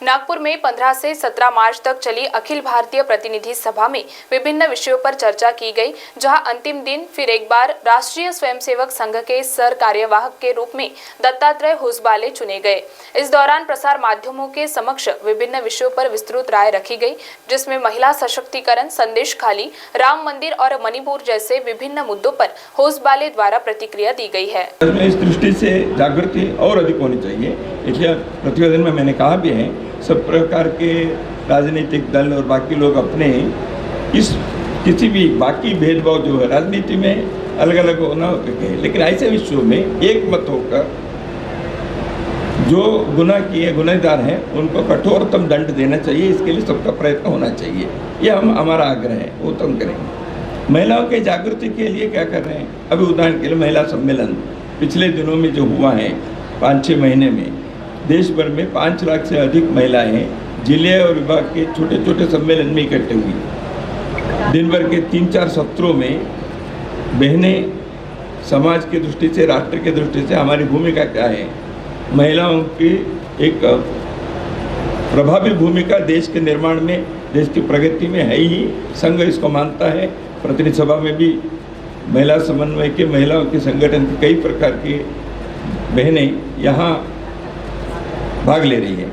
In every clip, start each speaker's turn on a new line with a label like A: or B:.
A: नागपुर में 15 से 17 मार्च तक चली अखिल भारतीय प्रतिनिधि सभा में विभिन्न विषयों पर चर्चा की गई, जहां अंतिम दिन फिर एक बार राष्ट्रीय स्वयंसेवक संघ के सर कार्यवाहक के रूप में दत्तात्रेय होसबाले चुने गए। इस दौरान प्रसार माध्यमों के समक्ष विभिन्न विषयों पर विस्तृत राय रखी गई, जिसमें महिला सशक्तिकरण, संदेश खाली, राम मंदिर और मणिपुर जैसे विभिन्न मुद्दों पर होसबाले द्वारा प्रतिक्रिया दी गई है।
B: इस दृष्टि से जागृति और अधिक होनी चाहिए। इसलिए प्रतिवेदन में मैंने कहा भी है, सब प्रकार के राजनीतिक दल और बाकी लोग अपने इस किसी भी बाकी भेदभाव जो है राजनीति में अलग अलग होना है, लेकिन ऐसे विषयों में एक मत होकर जो गुनाह किए गुनहगार हैं उनको कठोरतम दंड देना चाहिए। इसके लिए सबका प्रयत्न होना चाहिए। ये हमारा आग्रह है, वो तो हम करेंगे। महिलाओं के जागृति के लिए क्या कर रहे हैं? अभी उदाहरण के लिए महिला सम्मेलन पिछले दिनों में जो हुआ है 5-6 महीने में देश भर में 5 लाख से अधिक महिलाएं जिले और विभाग के छोटे छोटे सम्मेलन में इकट्ठे हुई। दिन भर के 3-4 सत्रों में बहनें समाज की दृष्टि से, राष्ट्र की दृष्टि से हमारी भूमिका क्या है, महिलाओं की एक प्रभावी भूमिका देश के निर्माण में, देश की प्रगति में है ही। संघ इसको मानता है। प्रतिनिधि सभा में भी महिला समन्वय के, महिलाओं के संगठन के कई प्रकार की बहनें यहाँ भाग ले रही है।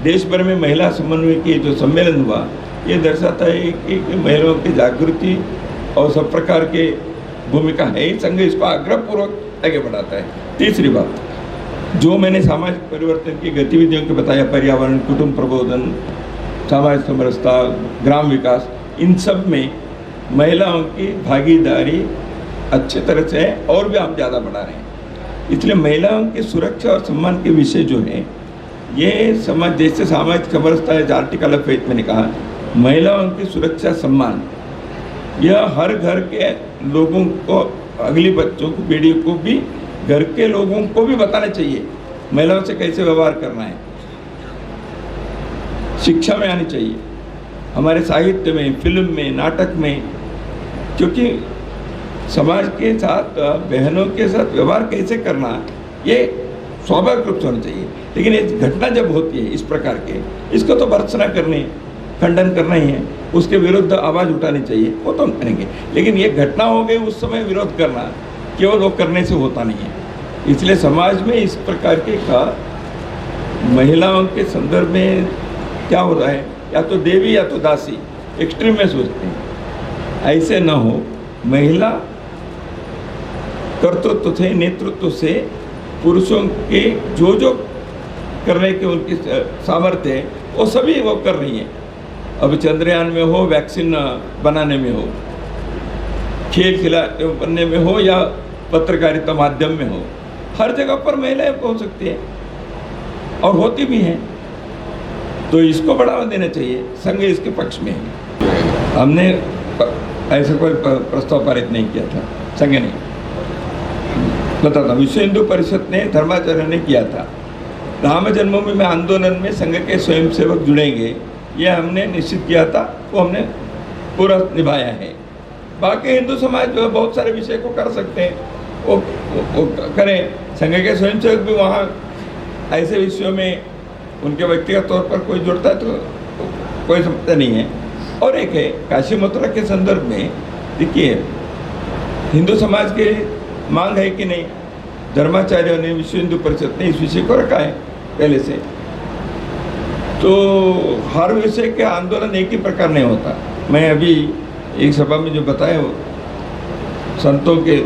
B: देश भर में महिला समन्वय के जो सम्मेलन हुआ, ये दर्शाता है कि महिलाओं की जागृति और सब प्रकार के भूमिका है। संघ इसको आग्रहपूर्वक आगे बढ़ाता है। तीसरी बात, जो मैंने सामाजिक परिवर्तन की गतिविधियों के बताया, पर्यावरण, कुटुंब प्रबोधन, सामाजिक समरसता, ग्राम विकास, इन सब में महिलाओं की भागीदारी अच्छे तरह से है और भी हम ज़्यादा बढ़ा रहे हैं। इसलिए महिलाओं की सुरक्षा और सम्मान के विषय जो है, ये समाज, जैसे सामाजिक समरसता है, आर्टिकल ऑफ फेथ मैंने कहा, महिलाओं की सुरक्षा सम्मान, यह हर घर के लोगों को, अगली बच्चों को, पीढ़ी को भी, घर के लोगों को भी बताना चाहिए महिलाओं से कैसे व्यवहार करना है। शिक्षा में आनी चाहिए, हमारे साहित्य में, फिल्म में, नाटक में, क्योंकि समाज के साथ, बहनों के साथ व्यवहार कैसे करना, ये स्वाभाविक रूप से होना चाहिए। लेकिन ये घटना जब होती है इस प्रकार के, इसको तो भर्त्सना करनी, खंडन करना ही है, उसके विरुद्ध आवाज़ उठानी चाहिए, वो तो हम करेंगे। लेकिन ये घटना हो गई, उस समय विरोध करना केवल वो करने से होता नहीं है। इसलिए समाज में इस प्रकार के का महिलाओं के संदर्भ में क्या हो रहा है, या तो देवी या तो दासी, एक्सट्रीम में सोचते हैं। ऐसे न हो, महिला कर्तृत्व से, नेतृत्व से, पुरुषों के जो करने के उनकी सामर्थ्य है, वो सभी वो कर रही हैं। अब चंद्रयान में हो, वैक्सीन बनाने में हो, खेल खिलाड़ी बनने में हो, या पत्रकारिता माध्यम में हो, हर जगह पर महिलाएं पहुंच सकती हैं और होती भी हैं। तो इसको बढ़ावा देना चाहिए। संघ इसके पक्ष में है। हमने ऐसा कोई प्रस्ताव पारित नहीं किया था, संघ ने बताता, विश्व हिंदू परिषद ने, धर्माचार्य ने किया था। राम जन्मभूमि आंदोलन में संघ के स्वयंसेवक जुड़ेंगे, ये हमने निश्चित किया था, वो हमने पूरा निभाया है। बाकी हिंदू समाज जो है बहुत सारे विषय को कर सकते हैं, वो करें। संघ के स्वयंसेवक भी वहाँ ऐसे विषयों में उनके व्यक्तिगत तौर पर कोई जुड़ता है तो कोई समस्या नहीं है। और एक है काशी मथुरा के संदर्भ में, देखिए हिंदू समाज के मांग है कि नहीं, धर्माचार्यों ने, विश्व हिंदू परिषद ने इस विषय को रखा है पहले से। तो हर विषय के आंदोलन एक ही प्रकार नहीं होता। मैं अभी एक सभा में जो बताया, वो संतों के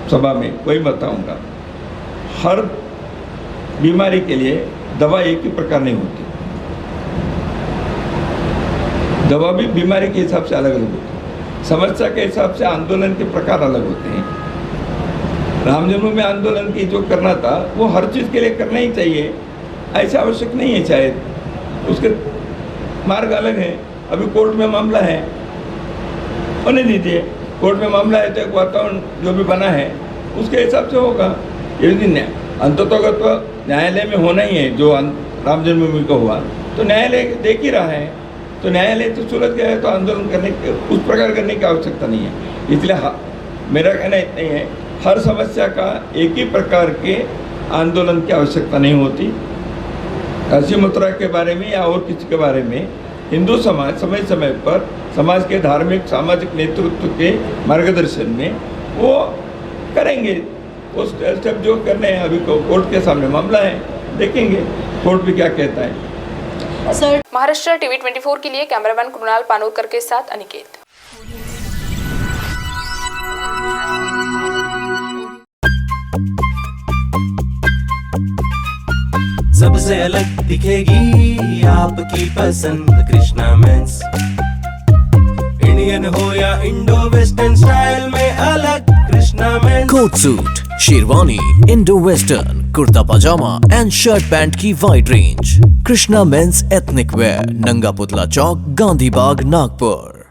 B: सभा में वही बताऊंगा। हर बीमारी के लिए दवा एक ही प्रकार नहीं होती, दवा भी बीमारी के हिसाब से अलग अलग होती है, समस्या के हिसाब से आंदोलन के प्रकार अलग होते हैं। राम जन्मभूमि आंदोलन की जो करना था, वो हर चीज़ के लिए करना ही चाहिए, ऐसा आवश्यक नहीं है। शायद उसके मार्ग अलग है। अभी कोर्ट में मामला है, होने दीजिए। कोर्ट में मामला है तो एक वातावरण जो भी बना है उसके हिसाब से होगा। यदि अंततोगत न्यायालय में होना ही है, जो राम जन्मभूमि का हुआ, तो न्यायालय देख ही रहा है, तो न्यायालय तो सुलझ गया है, तो आंदोलन करने उस प्रकार करने की आवश्यकता नहीं है। इसलिए मेरा कहना इतना ही है, हर समस्या का एक ही प्रकार के आंदोलन की आवश्यकता नहीं होती। काशी मथुरा के बारे में या और किसी के बारे में हिंदू समाज समय समय पर समाज के धार्मिक सामाजिक नेतृत्व के मार्गदर्शन में वो करेंगे। वो स्टेप जो करने हैं, अभी कोर्ट के सामने मामला है, देखेंगे कोर्ट भी क्या कहता है।
A: सर, महाराष्ट्र टीवी 24 के लिए कैमरामैन कृणाल पानोरकर के साथ अनिकेत।
C: सबसे अलग दिखेगी आपकी पसंद कृष्णा मेंस। इंडियन हो या इंडो वेस्टर्न स्टाइल में अलग Krishna men's.
D: Coat suit, sherwani, Indo western, kurta pyjama and shirt pant की wide range. Krishna men's ethnic wear, Nanga Putla चौक, गांधी बाग, नागपुर।